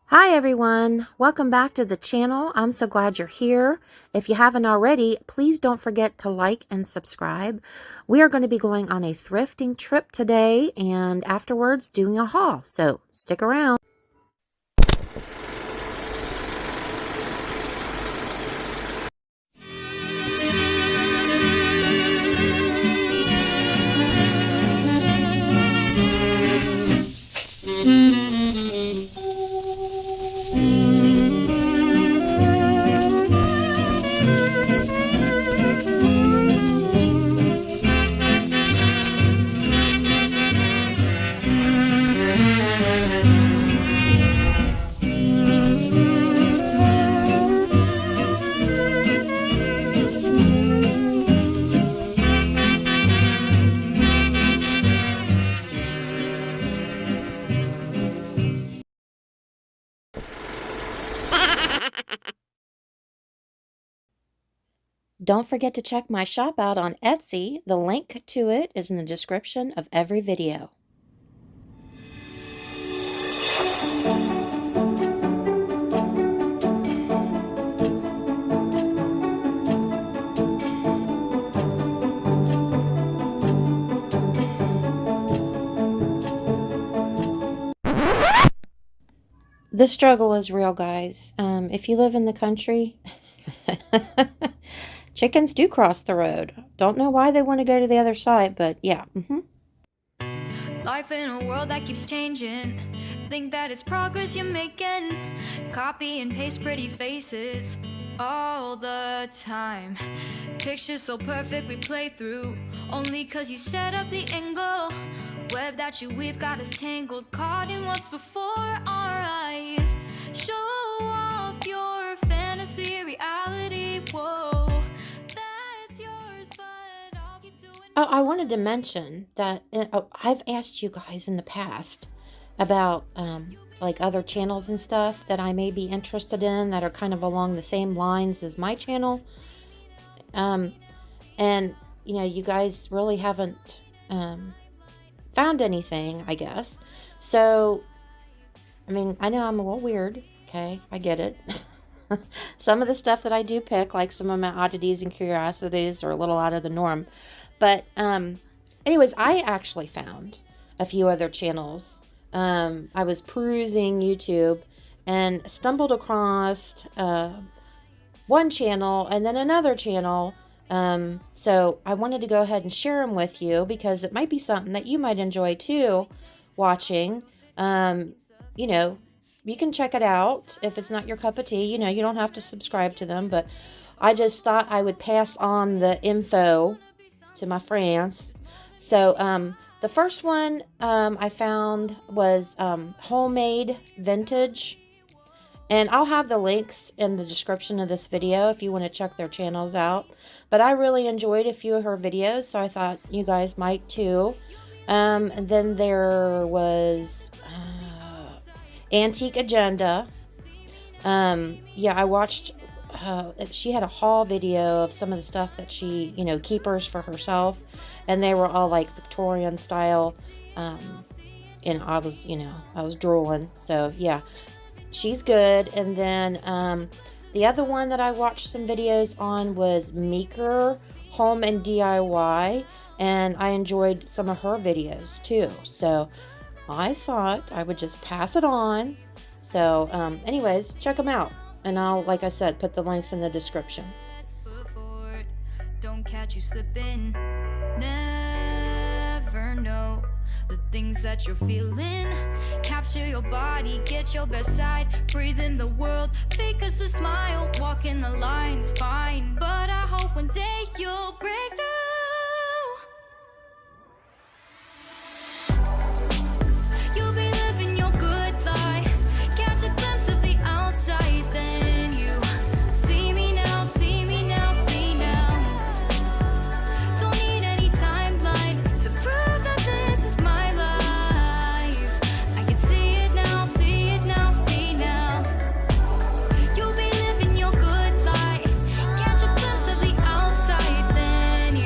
Hi everyone, welcome back to the channel. I'm so glad you're here. If you haven't already, please don't forget to like and subscribe. We are going to be going on a thrifting trip today and afterwards doing a haul, so stick around. Don't forget to check my shop out on Etsy. The link to it is in the description of every video. The struggle is real, guys. If you live in the country, chickens do cross the road. Don't know why they want to go to the other side, but yeah. Life in a world that keeps changing. Think that it's progress you're making. Copy and paste pretty faces all the time. Pictures so perfect we play through, only cause you set up the angle. Web that you weave got us tangled, caught in what's before our eyes. Show off your fantasy reality. Whoa, that's yours, but I'll keep doing. Oh, I wanted to mention that I've asked you guys in the past about like other channels and stuff that I may be interested in that are kind of along the same lines as my channel. And you know, you guys really haven't found anything, I guess. So, I mean, I know I'm a little weird, okay? I get it. Some of the stuff that I do pick, like some of my oddities and curiosities, are a little out of the norm. But, anyways, I actually found a few other channels. I was perusing YouTube and stumbled across one channel and then another channel. So I wanted to go ahead and share them with you because it might be something that you might enjoy too, watching. You know, you can check it out if it's not your cup of tea. You know, you don't have to subscribe to them, but I just thought I would pass on the info to my friends. So, the first one I found was Homemade Vintage. And I'll have the links in the description of this video if you want to check their channels out. But I really enjoyed a few of her videos, so I thought you guys might too. And then there was Antique Agenda. Yeah, I watched, she had a haul video of some of the stuff that she, you know, keepers for herself. And they were all like Victorian style. And I was, you know, I was drooling. So yeah. She's good. And then the other one that I watched some videos on was Meeker Home and DIY, and I enjoyed some of her videos too. So I thought I would just pass it on. So anyways, check them out, and I'll, like I said, put the links in the description. Don't catch you slipping. Never know the things that you're feeling. Capture your body, get your best side. Breathe in the world, fake us a smile. Walk in the lines, fine. But I hope one day you'll break through. You'll be living your good life. Catch a glimpse of the outside, then you see me now, see me now, see now. Don't need any timeline to prove that this is my life. I can see it now, see it now, see now. You'll be living your good life. Catch a glimpse of the outside, then you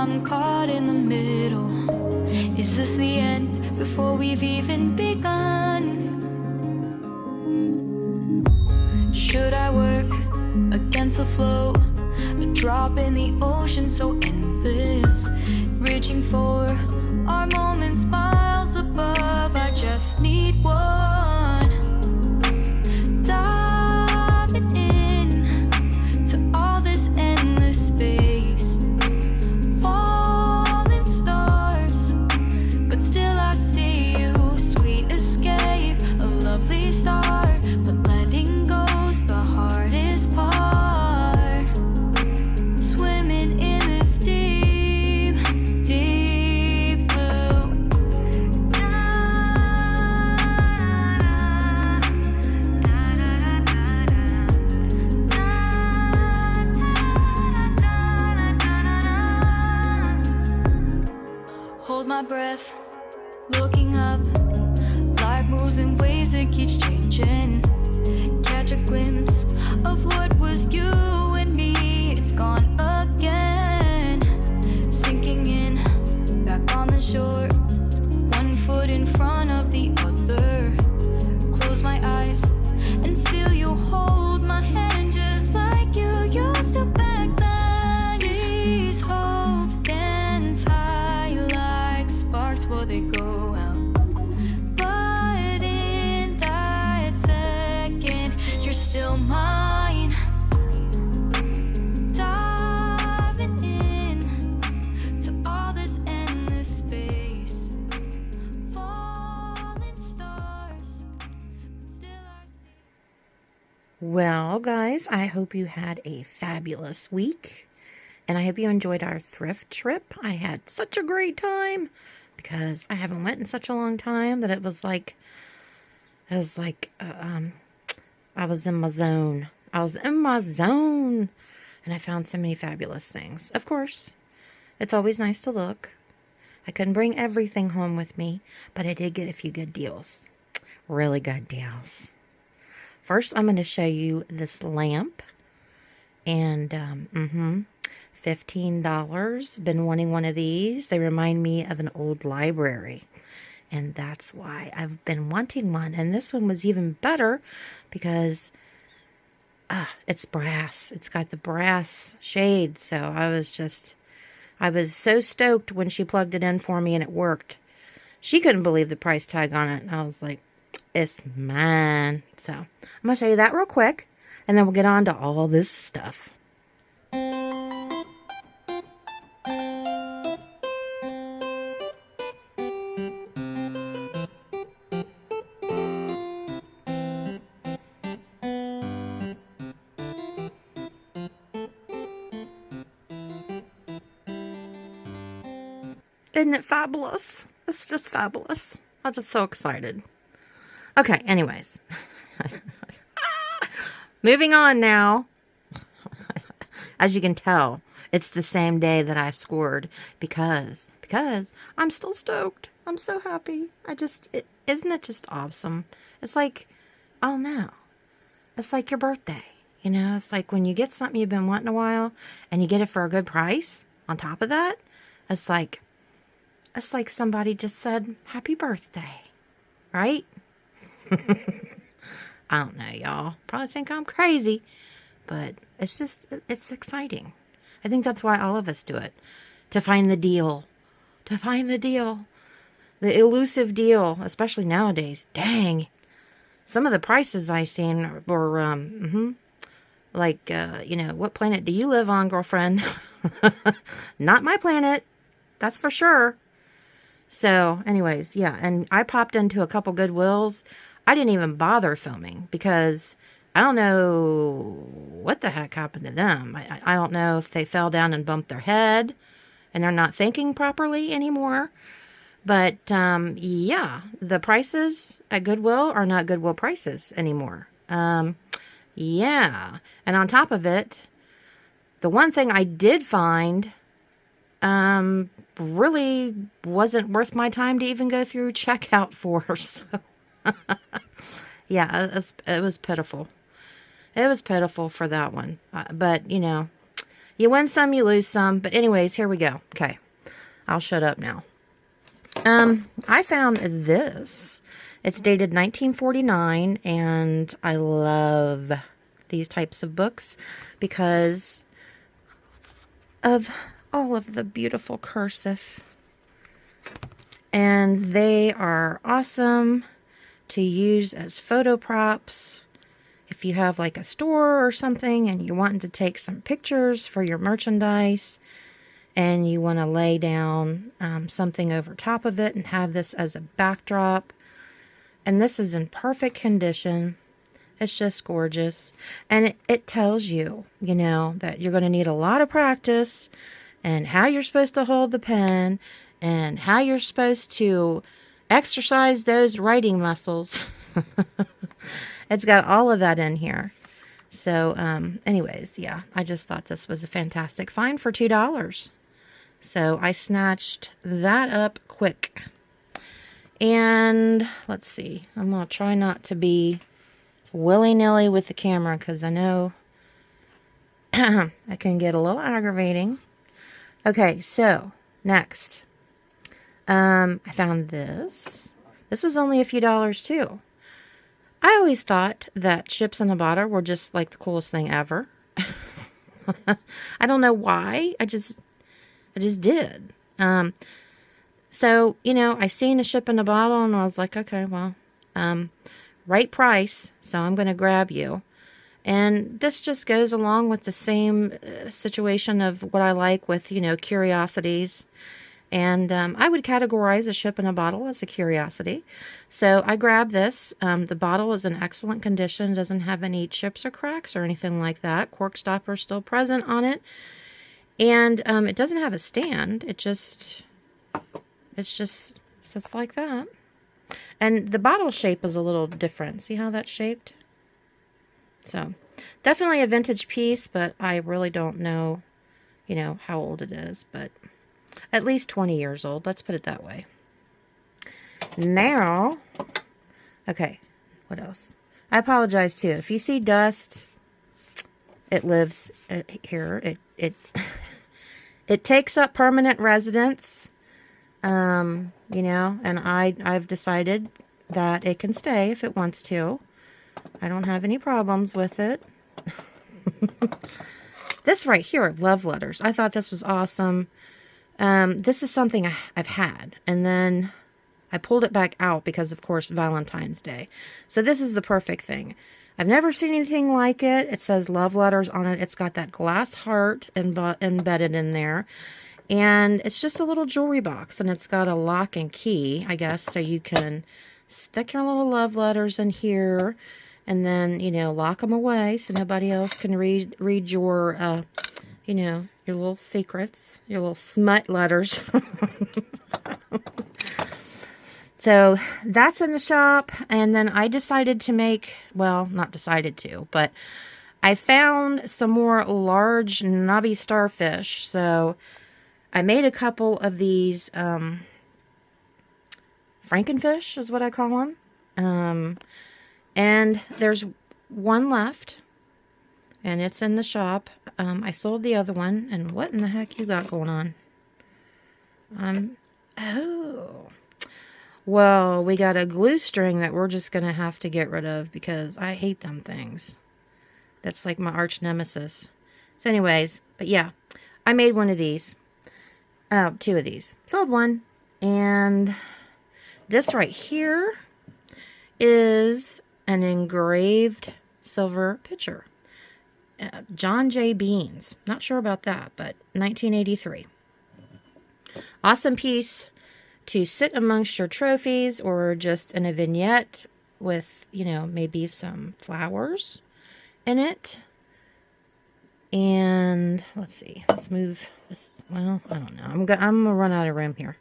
I'm caught in the middle. Is this the end before we've even begun? Should I work against the flow? A drop in the ocean so endless, reaching for our moments miles above. I just need one. Diving in to all this endless space, falling stars, but still I see you. Sweet escape, a lovely start, but letting go's the hardest part. Swimming in this deep, deep blue. Hold my breath, looking up. Life moves in waves that keeps changing. Catch a glimpse of what was you and me. It's gone again. Sinking in, back on the shore. One foot in front of the other. Close my eyes and feel you hold my hand just like you used to back then. These hopes dance high like sparks before they go out. But in that second, you're still mine. Diving in to all this endless space. Falling stars, but still I see. Well, guys, I hope you had a fabulous week. And I hope you enjoyed our thrift trip. I had such a great time because I haven't went in such a long time that it was like, I was in my zone. I was in my zone. And I found so many fabulous things. Of course, it's always nice to look. I couldn't bring everything home with me, but I did get a few good deals. Really good deals. First, I'm going to show you this lamp. And, $15. Been wanting one of these. They remind me of an old library. And that's why I've been wanting one. And this one was even better because it's brass. It's got the brass shade. So I was so stoked when she plugged it in for me and it worked. She couldn't believe the price tag on it. And I was like, it's mine. So I'm going to show you that real quick. And then we'll get on to all this stuff. Isn't it fabulous? It's just fabulous. I'm just so excited. Okay, anyways. Moving on now. As you can tell, it's the same day that I scored because I'm still stoked. I'm so happy. Isn't it just awesome? It's like, oh no. It's like your birthday. You know, it's like when you get something you've been wanting a while and you get it for a good price on top of that. It's like somebody just said, happy birthday, right? I don't know, y'all. Probably think I'm crazy, but it's exciting. I think that's why all of us do it. To find the deal. To find the deal. The elusive deal, especially nowadays. Dang. Some of the prices I seen were, what planet do you live on, girlfriend? Not my planet. That's for sure. So, anyways, yeah, and I popped into a couple Goodwills. I didn't even bother filming because I don't know what the heck happened to them. I don't know if they fell down and bumped their head and they're not thinking properly anymore. But, yeah, the prices at Goodwill are not Goodwill prices anymore. Yeah, and on top of it, the one thing I did find really wasn't worth my time to even go through checkout for. So, yeah, it was pitiful. It was pitiful for that one. But, you You win some, you lose some. But anyways, here we go. Okay. I'll shut up now. I found this. It's dated 1949, and I love these types of books because of all of the beautiful cursive. And they are awesome to use as photo props. If you have like a store or something and you want to take some pictures for your merchandise and you want to lay down something over top of it and have this as a backdrop. And this is in perfect condition. It's just gorgeous. And it tells you, you know, that you're going to need a lot of practice and how you're supposed to hold the pen and how you're supposed to exercise those writing muscles. It's got all of that in here. So, anyways, yeah, I just thought this was a fantastic find for $2. So I snatched that up quick. And let's see, I'm going to try not to be willy-nilly with the camera because I know I can get a little aggravating. Okay, so next, I found this. This was only a few dollars too. I always thought that ships in a bottle were just like the coolest thing ever. I don't know why. I just did. So, you know, I seen a ship in a bottle and I was like, okay, well, right price. So I'm going to grab you. And this just goes along with the same situation of what I like with, you know, Curiosities. And I would categorize a ship in a bottle as a curiosity. So I grabbed this. The bottle is in excellent condition. It doesn't have any chips or cracks or anything like that. Cork stopper is still present on it. And it doesn't have a stand. It just sits like that. And the bottle shape is a little different. See how that's shaped? So definitely a vintage piece, but I really don't know, you know, how old it is, but at least 20 years old. Let's put it that way. Now, okay, what else? I apologize too. If you see dust, it lives here. It takes up permanent residence, you know, and I've decided that it can stay if it wants to. I don't have any problems with it. This right here, love letters. I thought this was awesome. This is something I've had, and then I pulled it back out because, of course, Valentine's Day. So this is the perfect thing. I've never seen anything like it. It says love letters on it. It's got that glass heart embedded in there. And it's just a little jewelry box, and it's got a lock and key, I guess, so you can stick your little love letters in here and then, you know, lock them away so nobody else can read your, you know, your little secrets, your little smut letters. So that's in the shop. And then I decided to make, well, not decided to, but I found some more large knobby starfish. So I made a couple of these Frankenfish is what I call them. And there's one left. And it's in the shop. I sold the other one. And what in the heck you got going on? Oh. Well, we got a glue string that we're just going to have to get rid of because I hate them things. That's like my arch nemesis. So anyways, but yeah, I made one of these. Two of these. Sold one. And this right here is an engraved silver pitcher. John J. Beans. Not sure about that, but 1983. Awesome piece to sit amongst your trophies or just in a vignette with, you know, maybe some flowers in it. And let's see. Let's move this. Well, I don't know. I'm going to run out of room here.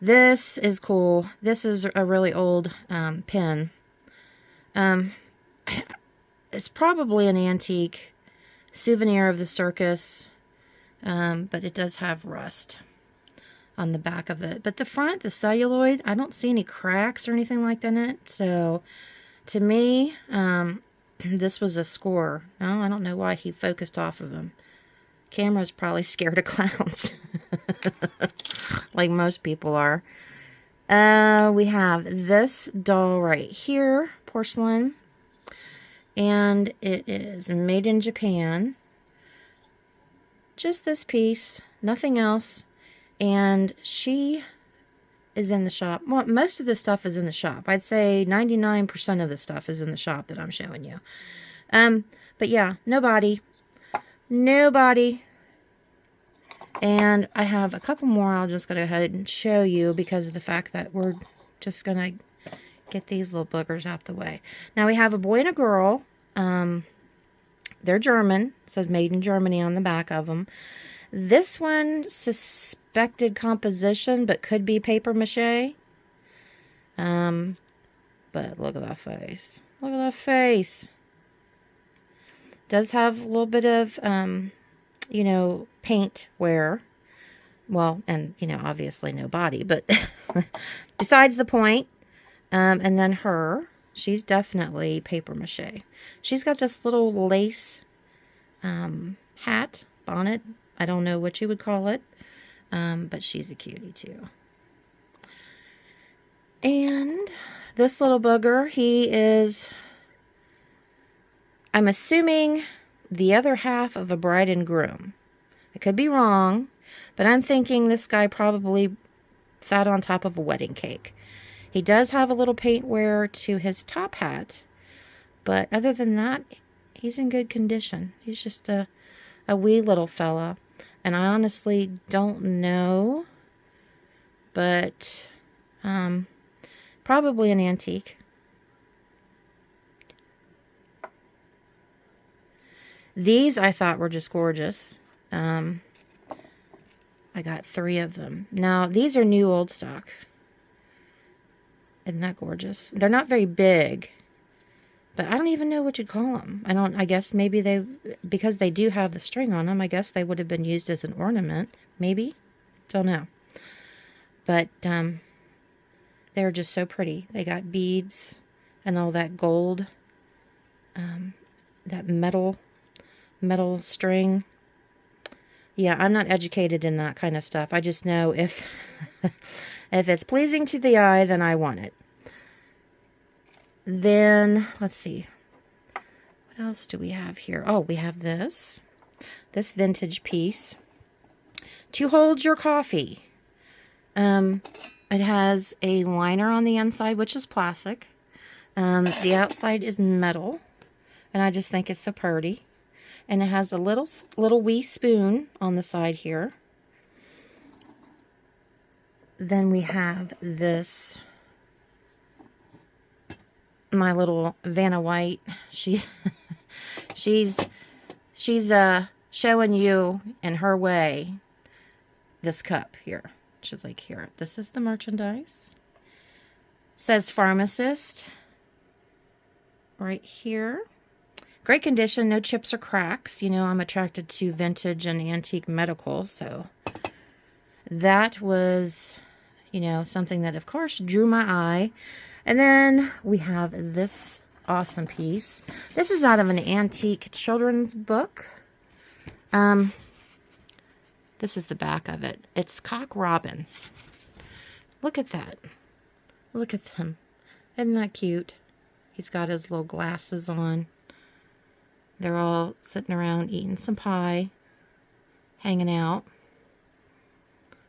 This is cool. This is a really old pen. It's probably an antique souvenir of the circus, but it does have rust on the back of it. But the front, the celluloid, I don't see any cracks or anything like that in it. So to me, this was a score. Oh, I don't know why he focused off of him. Camera's probably scared of clowns. Like most people are. We have this doll right here, porcelain. And it is made in Japan. Just this piece, nothing else. And she is in the shop. Well, most of the stuff is in the shop. I'd say 99% of the stuff is in the shop that I'm showing you. But yeah, no body. No body. And I have a couple more I'll just go ahead and show you because of the fact that we're just going to get these little boogers out the way. Now we have a boy and a girl. They're German. It says made in Germany on the back of them. This one, suspected composition, but could be paper mache. But look at that face. Look at that face. Does have a little bit of, you know, paint wear. Well, and, you know, obviously no body, but besides the point. And then her, she's definitely paper mache. She's got this little lace hat, bonnet. I don't know what you would call it. But she's a cutie too. And this little booger, he is, I'm assuming, the other half of a bride and groom. I could be wrong, but I'm thinking this guy probably sat on top of a wedding cake. He does have a little paint wear to his top hat, but other than that, he's in good condition. He's just a wee little fella, and I honestly don't know, but probably an antique. These I thought were just gorgeous. I got 3 of them. Now, these are new old stock. Isn't that gorgeous? They're not very big, but I don't even know what you'd call them. I guess maybe they, because they do have the string on them, I guess they would have been used as an ornament. Maybe? Don't know. But they're just so pretty. They got beads and all that gold, that metal string. Yeah, I'm not educated in that kind of stuff. I just know if if it's pleasing to the eye, then I want it. Then, let's see. What else do we have here? Oh, we have this vintage piece. To hold your coffee. It has a liner on the inside, which is plastic. The outside is metal. And I just think it's so pretty. And it has a little wee spoon on the side here. Then we have this, my little Vanna White. She's showing you in her way this cup here. She's like, here, this is the merchandise. Says pharmacist right here. Great condition, no chips or cracks. You know, I'm attracted to vintage and antique medical, so that was, you know, something that, of course, drew my eye. And then we have this awesome piece. This is out of an antique children's book. This is the back of it. It's Cock Robin. Look at that. Look at him. Isn't that cute? He's got his little glasses on. They're all sitting around eating some pie, hanging out.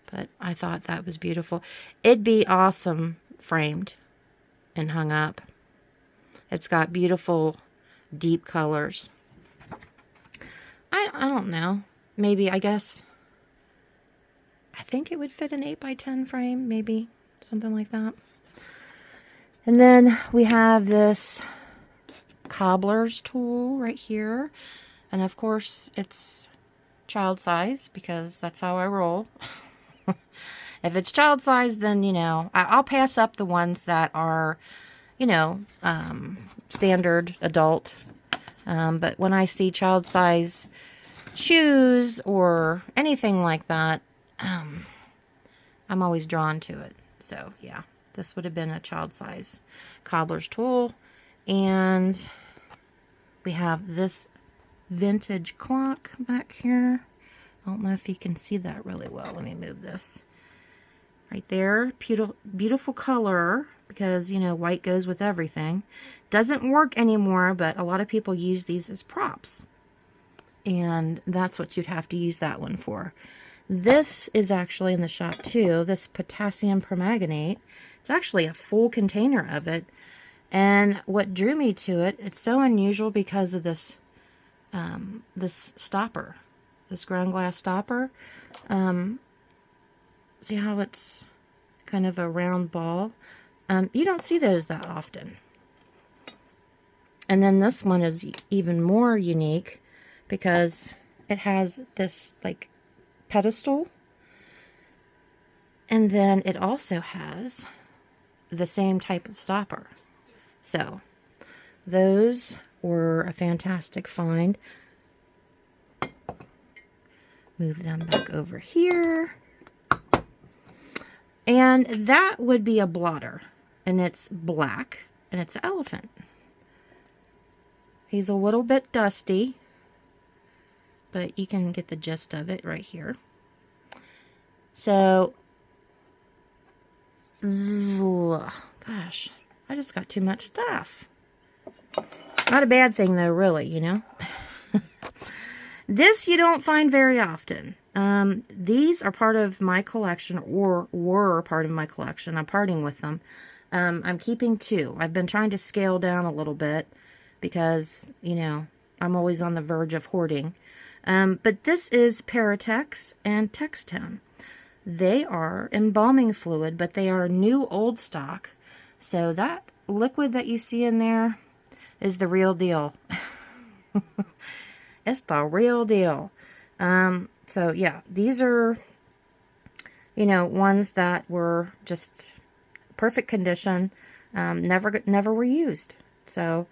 But I thought that was beautiful. It'd be awesome framed and hung up. It's got beautiful, deep colors. I don't know. Maybe, I guess, I think it would fit an 8x10 frame, maybe. Something like that. And then we have this cobbler's tool right here, and of course it's child size because that's how I roll. If it's child size, then, you know, I'll pass up the ones that are, you know, standard adult, but when I see child size shoes or anything like that, I'm always drawn to it. So yeah, this would have been a child size cobbler's tool. And we have this vintage clock back here. I don't know if you can see that really well. Let me move this. Right there, beautiful color, because, you know, white goes with everything. Doesn't work anymore, but a lot of people use these as props. And that's what you'd have to use that one for. This is actually in the shop too, this potassium permanganate. It's actually a full container of it. And what drew me to it, it's so unusual because of this, this stopper, this ground glass stopper. See how it's kind of a round ball? You don't see those that often. And then this one is even more unique because it has this like pedestal. And then it also has the same type of stopper. So those were a fantastic find. Move them back over here. And that would be a blotter. And it's black. And it's an elephant. He's a little bit dusty. But you can get the gist of it right here. So, gosh, I just got too much stuff. Not a bad thing though, really, you know. This you don't find very often. These are part of my collection, or were part of my collection. I'm parting with them. I'm keeping 2. I've been trying to scale down a little bit because, you know, I'm always on the verge of hoarding. But this is Paratex and Textone. They are embalming fluid, but they are new old stock. So that liquid that you see in there is the real deal. It's the real deal. So yeah, these are, you know, ones that were just perfect condition, never were used. So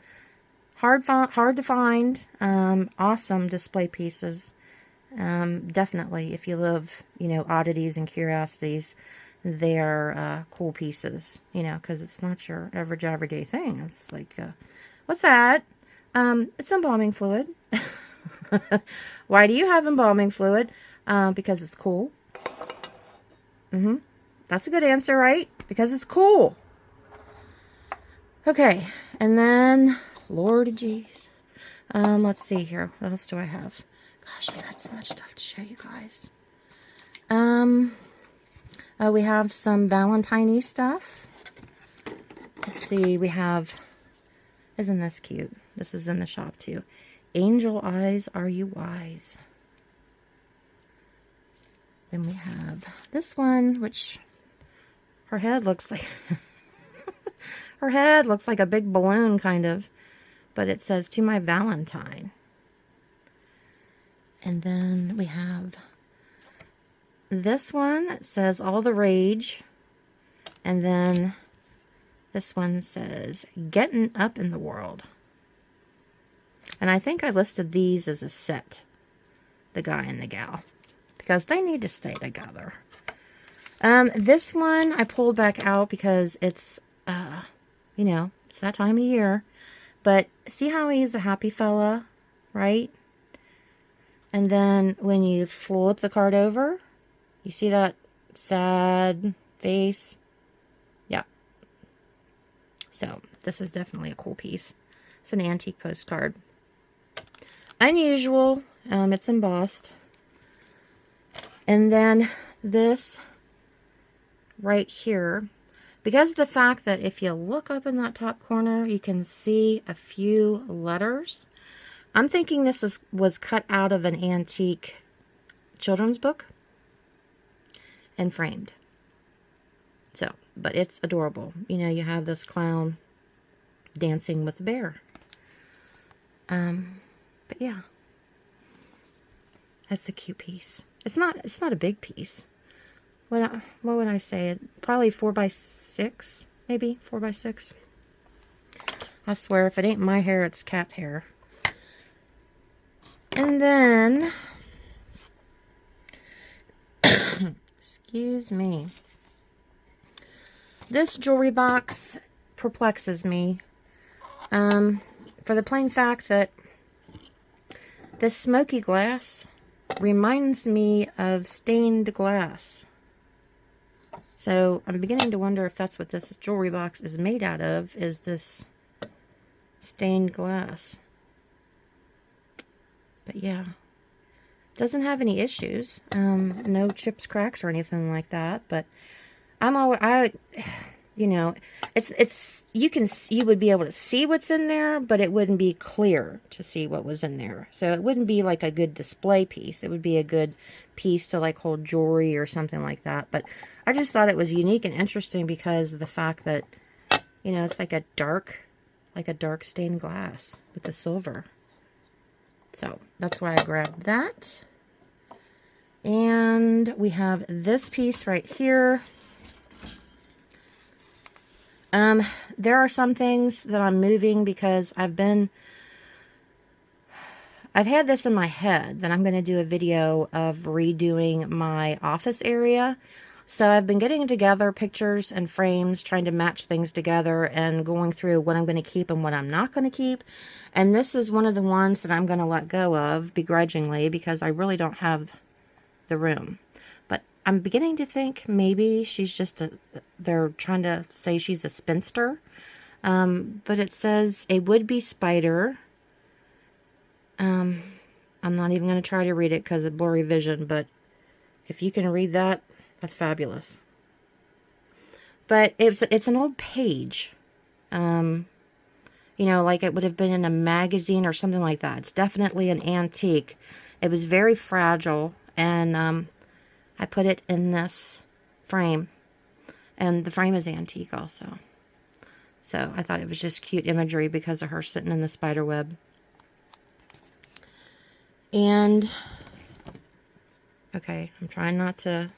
hard to find, awesome display pieces. Definitely, if you love, you know, oddities and curiosities, they are cool pieces, you know, because it's not your average everyday thing. It's like, what's that? It's embalming fluid. Why do you have embalming fluid? Because it's cool. That's a good answer, right? Because it's cool. Okay, and then, Lord jeez. Let's see here. What else do I have? Gosh, I've got so much stuff to show you guys. We have some Valentine-y stuff. Let's see, we have, isn't this cute? This is in the shop too. Angel eyes, are you wise? Then we have this one, which her head looks like her head looks like a big balloon kind of, but it says to my Valentine. And then we have this one that says all the rage, and then this one says getting up in the world. And I think I listed these as a set, the guy and the gal, because they need to stay together. This one I pulled back out because it's, you know, it's that time of year. But see how he's a happy fella, right? And then when you flip the card over, you see that sad face? Yeah. So this is definitely a cool piece. It's an antique postcard. Unusual. It's embossed. And then this right here, because of the fact that if you look up in that top corner, you can see a few letters. I'm thinking this was cut out of an antique children's book and framed. So, but it's adorable. You know, you have this clown dancing with a bear. But yeah, that's a cute piece. It's not a big piece. What would I say? Probably 4x6, maybe 4x6. I swear, if it ain't my hair, it's cat hair. And then, excuse me, this jewelry box perplexes me, for the plain fact that this smoky glass reminds me of stained glass. So I'm beginning to wonder if that's what this jewelry box is made out of, is this stained glass. But yeah, doesn't have any issues. No chips, cracks, or anything like that. But you know, you would be able to see what's in there, but it wouldn't be clear to see what was in there. So it wouldn't be like a good display piece. It would be a good piece to like hold jewelry or something like that. But I just thought it was unique and interesting because of the fact that, you know, it's like a dark stained glass with the silver. So that's why I grabbed that. And we have this piece right here. There are some things that I'm moving because I've had this in my head that I'm going to do a video of redoing my office area. So I've been getting together pictures and frames, trying to match things together and going through what I'm going to keep and what I'm not going to keep. And this is one of the ones that I'm going to let go of begrudgingly because I really don't have the room. But I'm beginning to think maybe she's just they're trying to say she's a spinster. But it says a would-be spider. I'm not even going to try to read it because of blurry vision, but if you can read that, that's fabulous. But it's an old page. You know, like it would have been in a magazine or something like that. It's definitely an antique. It was very fragile, and I put it in this frame. And the frame is antique also. So I thought it was just cute imagery because of her sitting in the spider web. And, okay, I'm trying not to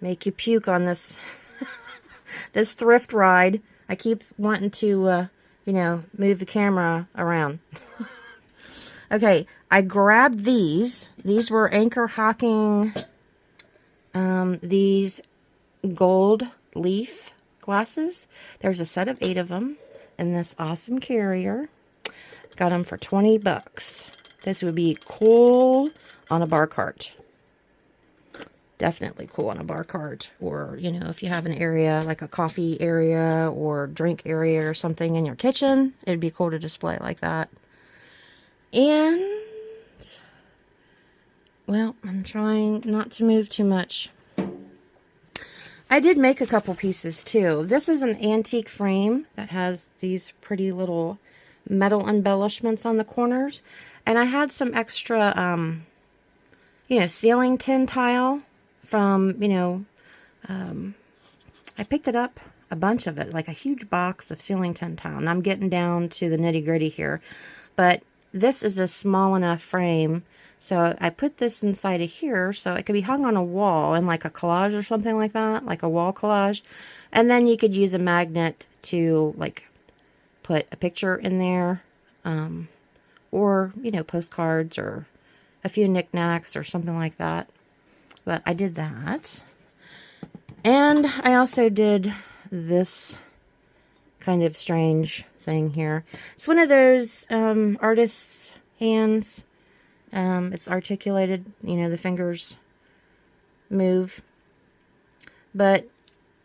make you puke on this this thrift ride. I keep wanting to, you know, move the camera around. Okay, I grabbed these. These were Anchor Hocking, these gold leaf glasses. There's a set of 8 of them in this awesome carrier. Got them for 20 bucks. This would be cool on a bar cart. Definitely cool on a bar cart. Or, you know, if you have an area, like a coffee area or drink area or something in your kitchen, it'd be cool to display like that. And, well, I'm trying not to move too much. I did make a couple pieces too. This is an antique frame that has these pretty little metal embellishments on the corners. And I had some extra, you know, ceiling tin tile from, you know, I picked it up, a bunch of it, like a huge box of ceiling tin tile. And I'm getting down to the nitty gritty here. But this is a small enough frame. So I put this inside of here so it could be hung on a wall in like a collage or something like that, like a wall collage. And then you could use a magnet to like put a picture in there, or, you know, postcards or a few knickknacks or something like that. But I did that. And I also did this kind of strange thing here. It's one of those artist's hands. It's articulated, you know, the fingers move. But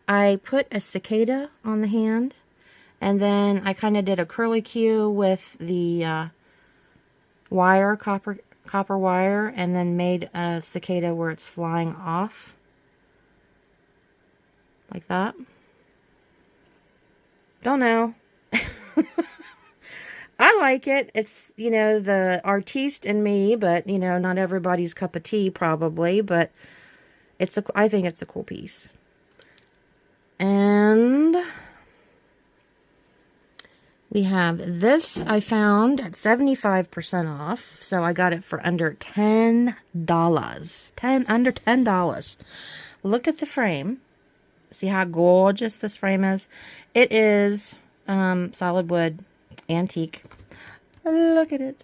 I put a cicada on the hand, and then I kind of did a curlicue with the wire, copper wire, and then made a cicada where it's flying off. Like that. Don't know. I like it. It's, you know, the artiste in me, but, you know, not everybody's cup of tea probably, but I think it's a cool piece. And we have this I found at 75% off. So I got it for under $10. Under $10. Look at the frame. See how gorgeous this frame is? It is solid wood, antique. Look at it.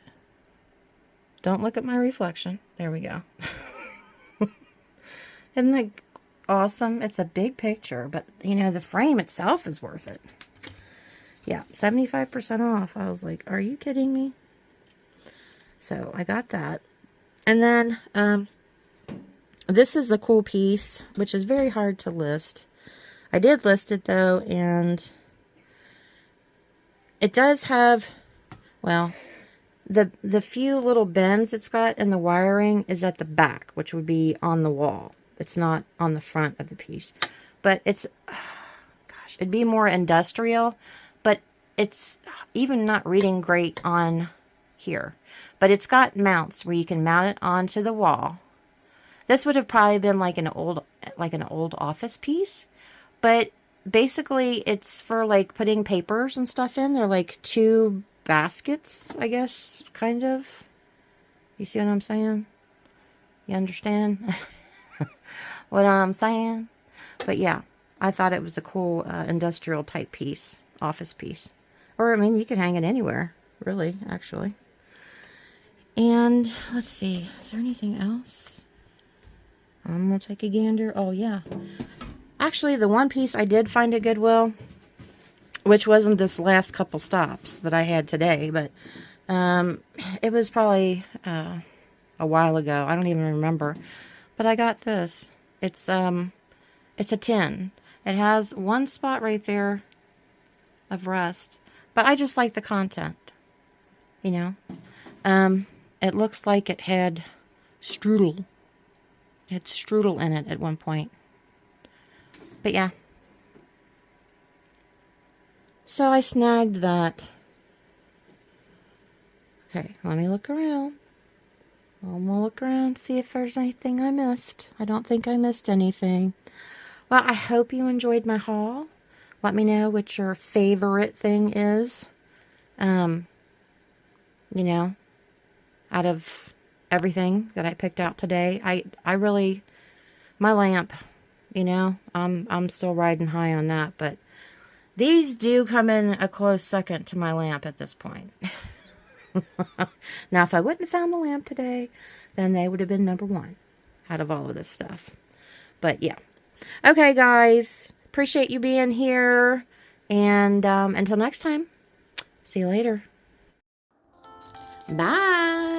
Don't look at my reflection. There we go. Isn't that awesome? It's a big picture, but, you know, the frame itself is worth it. Yeah, 75% off. I was like, are you kidding me? So I got that. And then, this is a cool piece, which is very hard to list. I did list it, though, and it does have, well, the few little bends it's got in the wiring is at the back, which would be on the wall. It's not on the front of the piece. But it's, gosh, it'd be more industrial, but it's even not reading great on here. But it's got mounts where you can mount it onto the wall. This would have probably been like an old office piece, but basically it's for like putting papers and stuff in. They're like 2 baskets, I guess, kind of. You see what I'm saying? You understand what I'm saying? But yeah, I thought it was a cool industrial type piece, office piece. Or, I mean, you could hang it anywhere, really, actually. And, let's see, is there anything else? I'm going to take a gander. Oh, yeah. Actually, the one piece I did find at Goodwill, which wasn't this last couple stops that I had today, but it was probably a while ago. I don't even remember. But I got this. It's a tin. It has one spot right there of rust, but I just like the content, you know. It looks like it had strudel. It had strudel in it at one point. But yeah. So I snagged that. Okay, let me look around. I'm gonna look around, see if there's anything I missed. I don't think I missed anything. Well, I hope you enjoyed my haul. Let me know what your favorite thing is. You know, out of everything that I picked out today. I really, my lamp, you know, I'm still riding high on that, but these do come in a close second to my lamp at this point. Now, if I wouldn't have found the lamp today, then they would have been number 1 out of all of this stuff. But yeah. Okay, guys. Appreciate you being here. And until next time, see you later. Bye.